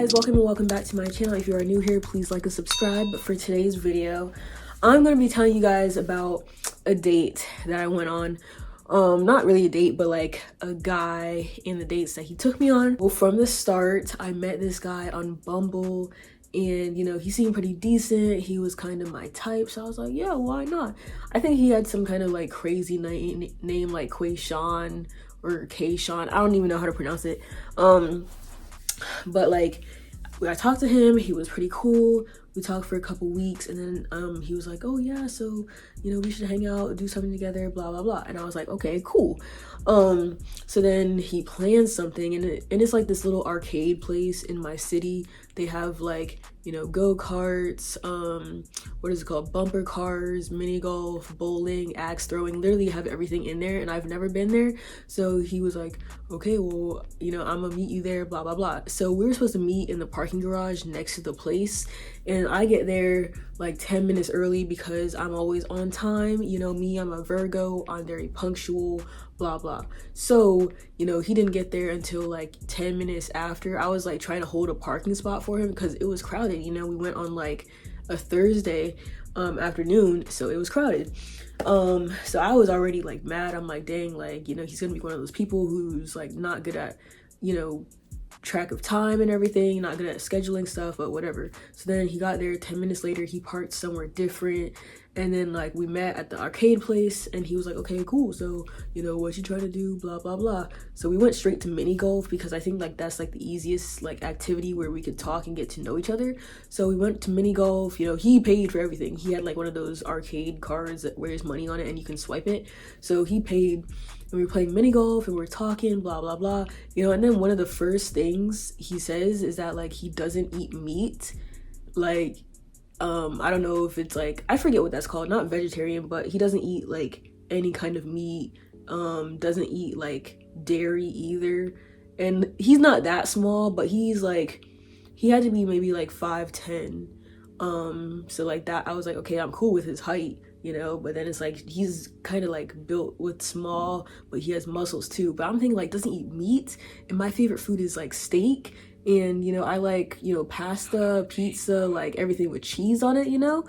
guys, welcome back to my channel. If you are new here, please like and subscribe. But for today's video, I'm going to be telling you guys about a date that I went on. Not really a date, but like a guy and the dates that he took me on. Well, from the start, I met this guy on Bumble, and you know, he seemed pretty decent. He was kind of my type, so I was like, yeah, why not? I think he had some kind of like crazy name like Quayshawn or Kayshawn. I don't even know how to pronounce it. But like, I talked to him, he was pretty cool. We talked for a couple weeks, and then he was like, oh yeah, so you know, we should hang out, do something together, blah blah blah. And I was like, okay, cool. So then he planned something, and it's like this little arcade place in my city. They have like, you know, go-karts, what is it called, bumper cars, mini golf, bowling, axe throwing, literally have everything in there, and I've never been there. So he was like, okay, well, you know, I'm gonna meet you there, blah blah blah. So we were supposed to meet in the parking garage next to the place, and I get there like 10 minutes early because I'm always on time. You know me, I'm a Virgo, I'm very punctual, blah blah. So, you know, he didn't get there until like 10 minutes after. I was like trying to hold a parking spot for him because it was crowded. You know, we went on like a Thursday afternoon, so it was crowded. So I was already like mad. I'm like, dang, like, you know, he's gonna be one of those people who's like not good at, you know, track of time and everything, not good at scheduling stuff, but whatever. So then he got there 10 minutes later, he parked somewhere different, and then like we met at the arcade place, and he was like, okay, cool, so you know, what you trying to do, blah blah blah. So we went straight to mini golf because I think like that's like the easiest like activity where we could talk and get to know each other. So we went to mini golf. You know, he paid for everything. He had like one of those arcade cards that where there's money on it and you can swipe it, so he paid. And we were playing mini golf and we were talking, blah blah blah, you know. And then one of the first things he says is that like he doesn't eat meat. Like I don't know if it's like, I forget what that's called, not vegetarian, but he doesn't eat like any kind of meat, doesn't eat like dairy either. And he's not that small, but he's like, he had to be maybe like 5'10". So like that, I was like, okay, I'm cool with his height, you know. But then it's like he's kind of like built with small, but he has muscles too. But I'm thinking like, doesn't eat meat, and my favorite food is like steak, and you know, I like, you know, pasta, pizza, like everything with cheese on it, you know.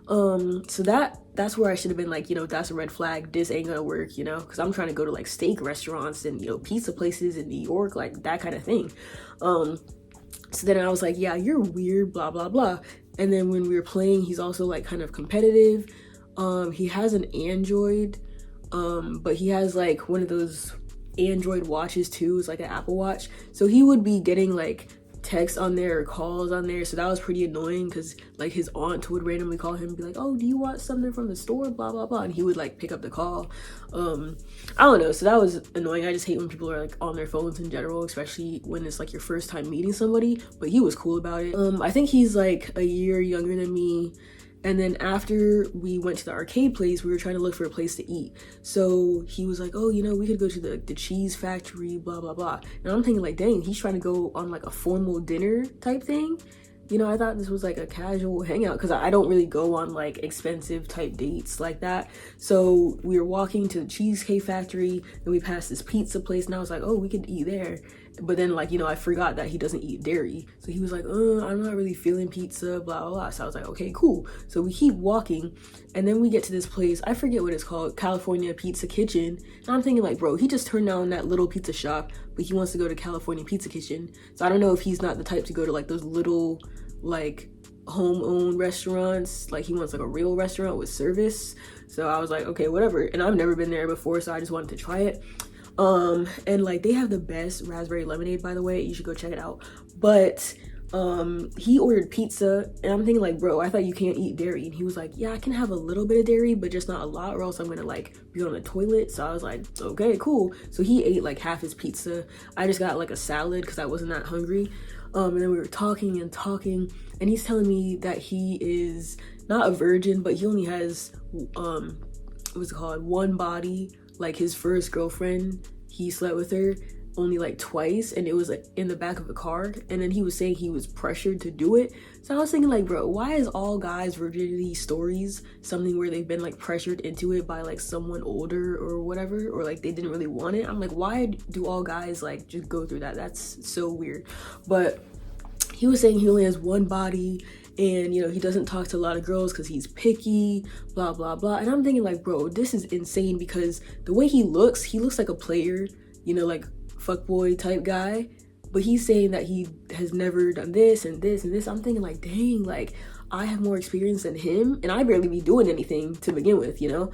So that's where I should have been like, you know, that's a red flag, this ain't gonna work, you know, because I'm trying to go to like steak restaurants and, you know, pizza places in New York, like that kind of thing. So then I was like, yeah, you're weird, blah blah blah. And then when we were playing, he's also like kind of competitive. He has an Android, but he has like one of those Android watches too. It's like an Apple Watch. So he would be getting like texts on there or calls on there. So that was pretty annoying because like his aunt would randomly call him and be like, oh, do you want something from the store, blah blah blah, and he would like pick up the call. I don't know, so that was annoying. I just hate when people are like on their phones in general, especially when it's like your first time meeting somebody. But he was cool about it. I think he's like a year younger than me. And then after we went to the arcade place, we were trying to look for a place to eat. So he was like, oh, you know, we could go to the cheese factory, blah, blah, blah. And I'm thinking like, dang, he's trying to go on like a formal dinner type thing. You know, I thought this was like a casual hangout because I don't really go on like expensive type dates like that. So we were walking to the Cheesecake Factory and we passed this pizza place, and I was like, oh, we could eat there. But then like, you know, I forgot that he doesn't eat dairy. So he was like, I'm not really feeling pizza, blah, blah, blah. So I was like, okay, cool. So we keep walking, and then we get to this place. I forget what it's called, California Pizza Kitchen. And I'm thinking like, bro, he just turned down that little pizza shop, but he wants to go to California Pizza Kitchen. So I don't know if he's not the type to go to like those little like home-owned restaurants. Like he wants like a real restaurant with service. So I was like, okay, whatever. And I've never been there before, so I just wanted to try it. And like they have the best raspberry lemonade, by the way. You should go check it out. But he ordered pizza, and I'm thinking like, bro, I thought you can't eat dairy. And he was like, yeah, I can have a little bit of dairy, but just not a lot, or else I'm gonna like be on the toilet. So I was like, okay, cool. So he ate like half his pizza. I just got like a salad because I wasn't that hungry. And then we were talking and talking, and he's telling me that he is not a virgin, but he only has what's it called, one body. Like his first girlfriend, he slept with her only like twice, and it was like in the back of a car. And then he was saying he was pressured to do it. So I was thinking like, bro, why is all guys virginity stories something where they've been like pressured into it by like someone older or whatever, or like they didn't really want it? I'm like, why do all guys like just go through that? That's so weird. But he was saying he only has one body, and you know, he doesn't talk to a lot of girls because he's picky, blah blah blah. And I'm thinking like, bro, this is insane, because the way he looks like a player, you know, like fuckboy type guy, but he's saying that he has never done this and this and this. I'm thinking like, dang, like I have more experience than him, and I barely be doing anything to begin with, you know.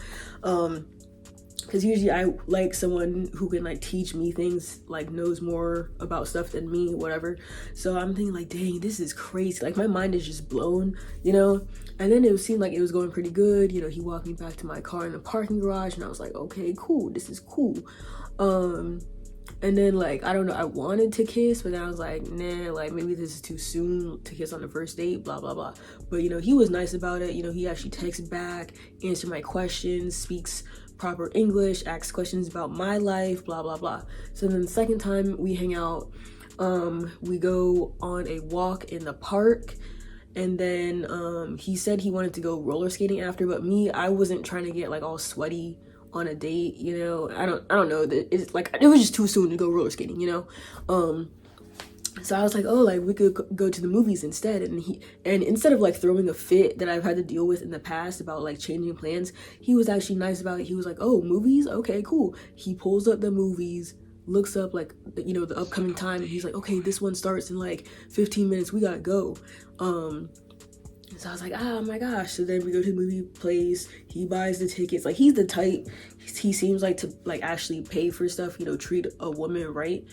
Because usually I like someone who can like teach me things, like knows more about stuff than me, whatever. So I'm thinking like, dang, this is crazy. Like my mind is just blown, you know. And then it seemed like it was going pretty good. You know, he walked me back to my car in the parking garage, and I was like, okay, cool, this is cool. And then like, I don't know, I wanted to kiss, but then I was like, nah, like maybe this is too soon to kiss on the first date, blah blah blah. But you know, he was nice about it. You know, he actually texts back, answered my questions, speaks proper English, asks questions about my life, blah blah blah. So then the second time we hang out, we go on a walk in the park, and then he said he wanted to go roller skating after, but me, I wasn't trying to get like all sweaty on a date, you know. I don't know, that it's like, it was just too soon to go roller skating, you know. So I was like, oh, like we could go to the movies instead. And instead of like throwing a fit that I've had to deal with in the past about like changing plans, he was actually nice about it. He was like, oh, movies, okay, cool. He pulls up the movies, looks up like, you know, the upcoming time, and he's like, okay, this one starts in like 15 minutes, we gotta go. So I was like, oh my gosh. So then we go to the movie place, he buys the tickets. Like he's the type, he seems like to like actually pay for stuff, you know, treat a woman right.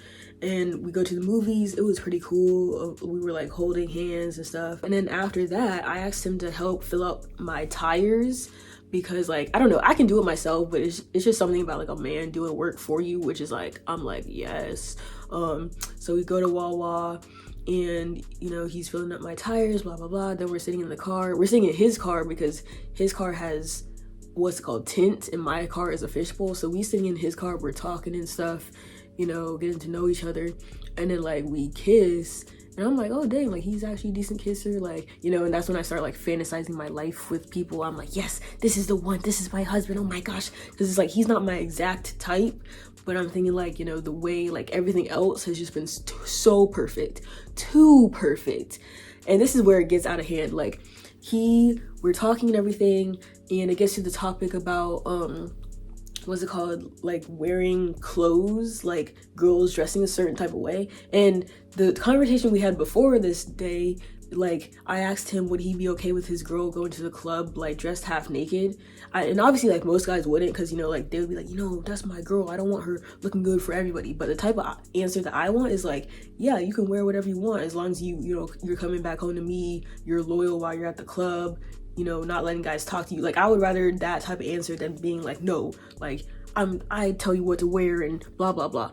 And we go to the movies. It was pretty cool. We were like holding hands and stuff. And then after that, I asked him to help fill up my tires, because like, I don't know, I can do it myself, but it's just something about like a man doing work for you, which is like, I'm like, yes. So we go to Wawa, and you know, he's filling up my tires, blah blah blah. Then we're sitting in the car. We're sitting in his car because his car has what's called tint, and my car is a fishbowl. So we sitting in his car, we're talking and stuff, you know, getting to know each other. And then like we kiss, and I'm like, oh dang, like he's actually a decent kisser, like, you know. And that's when I start like fantasizing my life with people. I'm like, yes, this is the one, this is my husband, oh my gosh. Because it's like, he's not my exact type, but I'm thinking like, you know, the way like everything else has just been so perfect, too perfect. And this is where it gets out of hand. Like we're talking and everything, and it gets to the topic about what's it called, like wearing clothes, like girls dressing a certain type of way. And the conversation we had before this day, like I asked him, would he be okay with his girl going to the club like dressed half naked? And obviously like most guys wouldn't, because you know, like they would be like, you know, that's my girl, I don't want her looking good for everybody. But the type of answer that I want is like, yeah, you can wear whatever you want, as long as you know, you're coming back home to me, you're loyal while you're at the club, you know, not letting guys talk to you. Like I would rather that type of answer than being like, no, like I tell you what to wear and blah blah blah.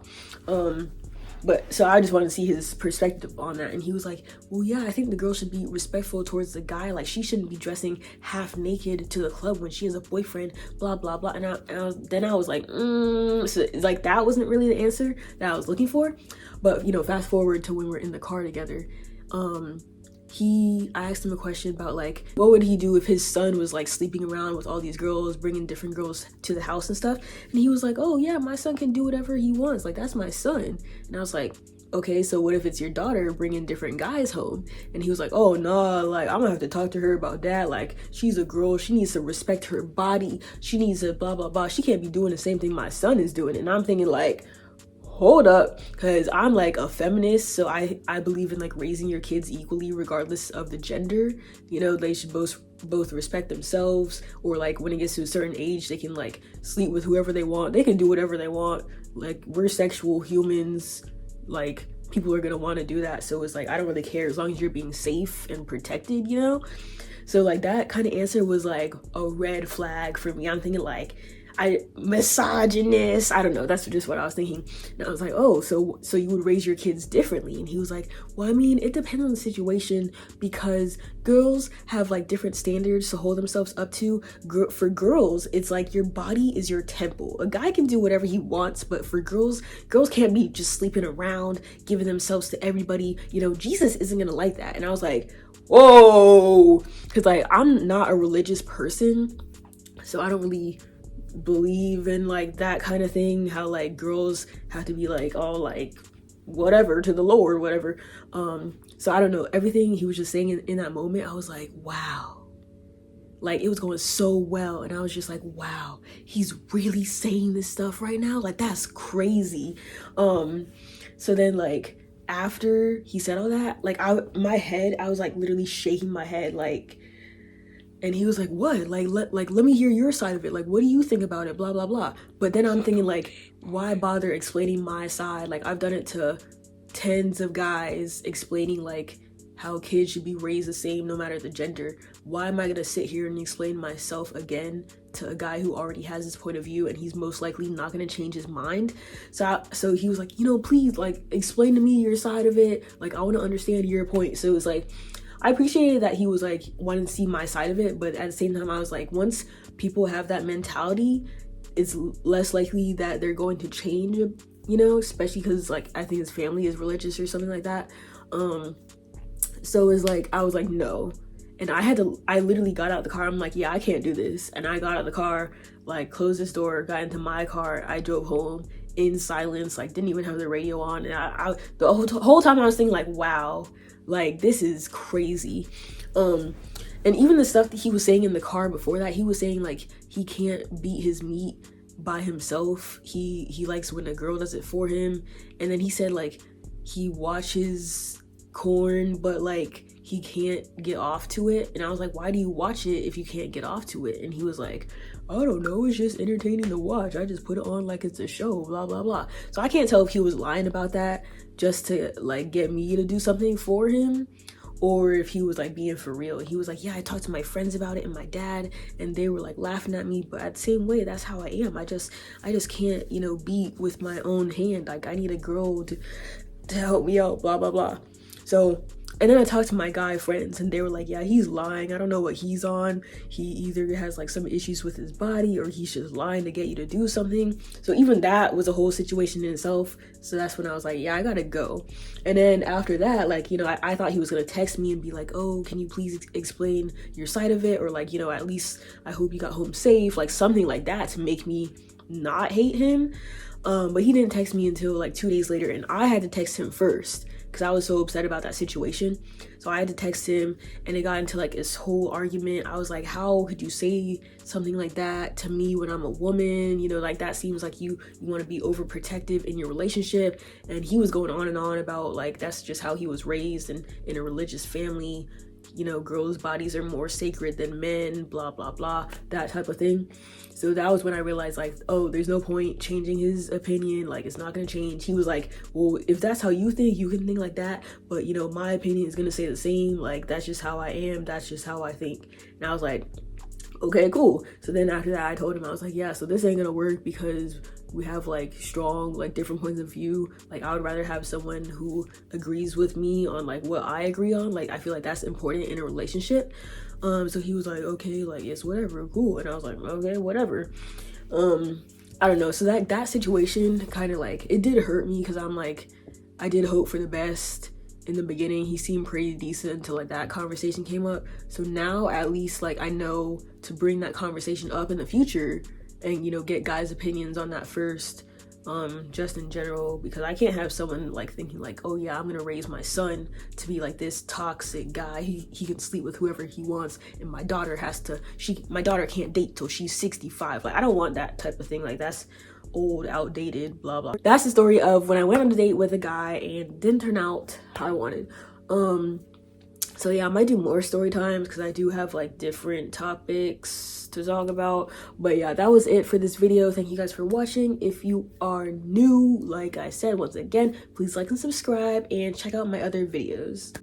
But so I just wanted to see his perspective on that. And he was like, well, yeah, I think the girl should be respectful towards the guy. Like she shouldn't be dressing half naked to the club when she has a boyfriend, blah blah blah. Then I was like, so like that wasn't really the answer that I was looking for. But you know, fast forward to when we're in the car together, I asked him a question about like, what would he do if his son was like sleeping around with all these girls, bringing different girls to the house and stuff. And he was like, oh yeah, my son can do whatever he wants, like that's my son. And I was like, okay, so what if it's your daughter bringing different guys home? And he was like, oh no, like I'm gonna have to talk to her about that. Like she's a girl, she needs to respect her body, she needs to blah blah blah, she can't be doing the same thing my son is doing. And I'm thinking like, hold up, because I'm like a feminist, so I believe in like raising your kids equally regardless of the gender. You know, they should both respect themselves, or like when it gets to a certain age, they can like sleep with whoever they want, they can do whatever they want. Like we're sexual humans, like people are gonna want to do that. So it's like, I don't really care as long as you're being safe and protected, you know. So like that kind of answer was like a red flag for me. I'm thinking like, misogynist, I don't know, that's just what I was thinking. And I was like, oh, so you would raise your kids differently? And he was like, well, I mean, it depends on the situation, because girls have like different standards to hold themselves up to. For girls, it's like your body is your temple. A guy can do whatever he wants, but for girls can't be just sleeping around, giving themselves to everybody. You know, Jesus isn't gonna like that. And I was like, whoa, because like I'm not a religious person, so I don't really believe in like that kind of thing, how like girls have to be like all like whatever, to the Lord, whatever. So I don't know, everything he was just saying in that moment, I was like, wow. Like, it was going so well, and I was just like, wow, he's really saying this stuff right now? Like, that's crazy. So then, like, after he said all that, like, I was like literally shaking my head, like, and he was like, what? Like, let me hear your side of it. Like, what do you think about it? Blah, blah, blah. But then I'm thinking, like, why bother explaining my side? Like, I've done it to tens of guys, explaining, like, how kids should be raised the same no matter the gender. Why am I gonna sit here and explain myself again to a guy who already has his point of view, and he's most likely not gonna change his mind? So he was like, you know, please, like, explain to me your side of it. Like, I want to understand your point. So it was like, I appreciated that he was like wanting to see my side of it, but at the same time, I was like, once people have that mentality, it's less likely that they're going to change, you know, especially because, like, I think his family is religious or something like that. So it's like, I was like, no. And I literally got out the car. I'm like, yeah, I can't do this. And I got out the car, like, closed this door, got into my car. I drove home in silence, like, didn't even have the radio on. And I the whole time I was thinking, like, wow, like, this is crazy. And even the stuff that he was saying in the car before that, he was saying, like, he can't beat his meat by himself. He likes when a girl does it for him. And then he said, like, he watches corn, but, like, he can't get off to it. And I was like, why do you watch it if you can't get off to it? And he was like, I don't know, it's just entertaining to watch. I just put it on like it's a show, blah, blah, blah. So I can't tell if he was lying about that just to, like, get me to do something for him, or if he was, like, being for real. He was like, yeah, I talked to my friends about it and my dad, and they were, like, laughing at me. But at the same way, that's how I am. I just can't, you know, beat with my own hand. Like, I need a girl to help me out, blah, blah, blah. So, and then I talked to my guy friends, and they were like, yeah, he's lying. I don't know what he's on. He either has, like, some issues with his body, or he's just lying to get you to do something. So even that was a whole situation in itself. So that's when I was like, yeah, I gotta go. And then after that, like, you know, I thought he was gonna text me and be like, oh, can you please explain your side of it? Or, like, you know, at least I hope you got home safe, like something like that to make me not hate him. But he didn't text me until, like, 2 days later, and I had to text him first because I was so upset about that situation. So I had to text him, and it got into, like, this whole argument. I was like, how could you say something like that to me when I'm a woman? You know, like, that seems like you want to be overprotective in your relationship. And he was going on and on about, like, that's just how he was raised, and in a religious family, you know, girls' bodies are more sacred than men, blah, blah, blah, that type of thing. So that was when I realized, like, oh, there's no point changing his opinion. Like, it's not gonna change. He was like, well, if that's how you think, you can think like that, but, you know, my opinion is gonna stay the same. Like, that's just how I am. That's just how I think. And I was like, okay, cool. So then after that, I told him, I was like, yeah, so this ain't gonna work because we have, like, strong, like, different points of view. Like, I would rather have someone who agrees with me on, like, what I agree on. Like, I feel like that's important in a relationship. So he was like, okay, like, it's whatever, cool. And I was like, okay, whatever. I don't know. So that situation kind of, like, it did hurt me because I'm like, I did hope for the best in the beginning. He seemed pretty decent until, like, that conversation came up. So now at least, like, I know to bring that conversation up in the future and, you know, get guys' opinions on that first, just in general, because I can't have someone, like, thinking like, oh yeah, I'm gonna raise my son to be like this toxic guy. He can sleep with whoever he wants, and my daughter can't date till she's 65. Like, I don't want that type of thing. Like, that's old, outdated, blah blah. That's the story of when I went on a date with a guy and didn't turn out how I wanted. So yeah, I might do more story times because I do have, like, different topics to talk about. But yeah, that was it for this video. Thank you guys for watching. If you are new, like I said, once again, please like and subscribe and check out my other videos.